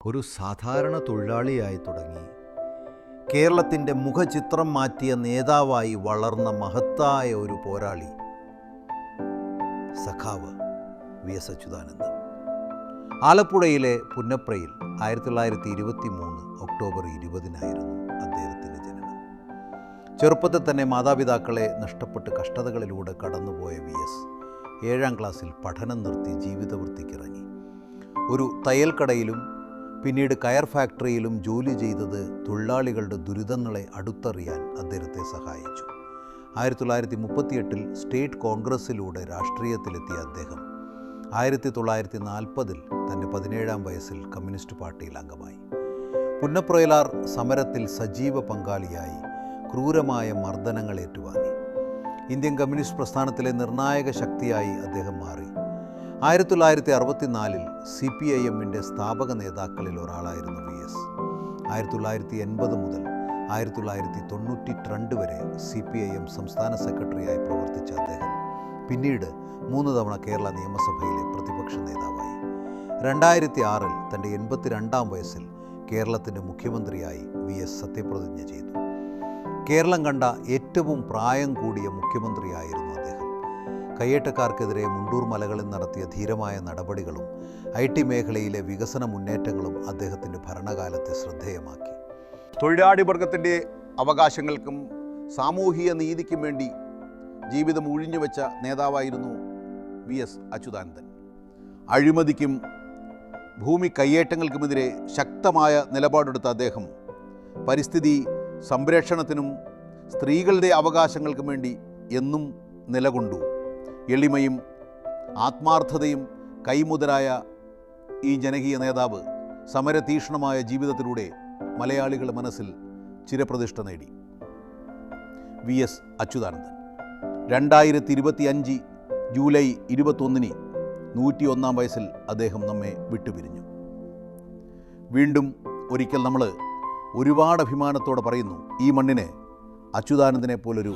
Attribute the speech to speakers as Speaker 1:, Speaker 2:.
Speaker 1: ഒരു സാധാരണ തൊഴിലാളിയായി തുടങ്ങി കേരളത്തിൻ്റെ മുഖചിത്രം മാറ്റിയ നേതാവായി വളർന്ന മഹത്തായ ഒരു പോരാളി സഖാവ് വി.എസ്. അച്യുതാനന്ദൻ. ആലപ്പുഴയിലെ പുന്നപ്രയിൽ 1923 ഒക്ടോബർ 20-നായിരുന്നു അദ്ദേഹത്തിൻ്റെ ജനനം. ചെറുപ്പത്തിൽ തന്നെ മാതാപിതാക്കളെ നഷ്ടപ്പെട്ട് കഷ്ടതകളിലൂടെ കടന്നുപോയ വി.എസ്. 7ാം ക്ലാസ്സിൽ പഠനം നിർത്തി ജീവിതവൃത്തിക്കിറങ്ങി. ഒരു തയ്യൽക്കടയിലും പിന്നീട് കയർ ഫാക്ടറിയിലും ജോലി ചെയ്തത് തൊഴിലാളികളുടെ ദുരിതങ്ങളെ അടുത്തറിയാൻ അദ്ദേഹത്തെ സഹായിച്ചു. 1938 സ്റ്റേറ്റ് കോൺഗ്രസ്സിലൂടെ രാഷ്ട്രീയത്തിലെത്തിയ അദ്ദേഹം 1940 തൻ്റെ 17ാം വയസ്സിൽ കമ്മ്യൂണിസ്റ്റ് പാർട്ടിയിൽ അംഗമായി. പുന്നപ്രയിലാർ സമരത്തിൽ സജീവ പങ്കാളിയായി ക്രൂരമായ മർദ്ദനങ്ങൾ ഏറ്റുവാങ്ങി. ഇന്ത്യൻ കമ്മ്യൂണിസ്റ്റ് പ്രസ്ഥാനത്തിലെ നിർണായക ശക്തിയായി അദ്ദേഹം മാറി. 1964 CPIM-ൻ്റെ സ്ഥാപക നേതാക്കളിൽ ഒരാളായിരുന്നു വി.എസ്. 1980 മുതൽ 1992 വരെ CPIM സംസ്ഥാന സെക്രട്ടറിയായി പ്രവർത്തിച്ച അദ്ദേഹം പിന്നീട് 3 തവണ കേരള നിയമസഭയിലെ പ്രതിപക്ഷ നേതാവായി. 2006 തൻ്റെ 82ാം വയസ്സിൽ കേരളത്തിൻ്റെ മുഖ്യമന്ത്രിയായി വി.എസ്. സത്യപ്രതിജ്ഞ ചെയ്തു. കേരളം കണ്ട ഏറ്റവും പ്രായം കൂടിയ മുഖ്യമന്ത്രിയായിരുന്നു അദ്ദേഹം. കയ്യേറ്റക്കാർക്കെതിരെ മുണ്ടൂർ മലകളിൽ നടത്തിയ ധീരമായ നടപടികളും IT മേഖലയിലെ വികസന മുന്നേറ്റങ്ങളും അദ്ദേഹത്തിൻ്റെ ഭരണകാലത്തെ ശ്രദ്ധേയമാക്കി.
Speaker 2: തൊഴിലാളി വർഗത്തിൻ്റെ അവകാശങ്ങൾക്കും സാമൂഹിക നീതിക്കും വേണ്ടി ജീവിതം ഒഴിഞ്ഞുവെച്ച നേതാവായിരുന്നു വി.എസ്. അച്യുതാനന്ദൻ. അഴിമതിക്കും ഭൂമി കയ്യേറ്റങ്ങൾക്കുമെതിരെ ശക്തമായ നിലപാടെടുത്ത അദ്ദേഹം പരിസ്ഥിതി സംരക്ഷണത്തിനും സ്ത്രീകളുടെ അവകാശങ്ങൾക്കും വേണ്ടി എന്നും നിലകൊണ്ടു. എളിമയും ആത്മാർത്ഥതയും കൈമുതലായ ഈ ജനകീയ നേതാവ് സമരതീക്ഷ്ണമായ ജീവിതത്തിലൂടെ മലയാളികളുടെ മനസ്സിൽ ചിരപ്രതിഷ്ഠ നേടി. വി.എസ്. അച്യുതാനന്ദൻ 2025 ജൂലൈ 21 101ാം വയസ്സിൽ അദ്ദേഹം നമ്മെ വിട്ടുപിരിഞ്ഞു. വീണ്ടും ഒരിക്കൽ നമ്മൾ ഒരുപാട് അഭിമാനത്തോടെ പറയുന്നു, ഈ മണ്ണിന് അച്യുതാനന്ദനെ പോലൊരു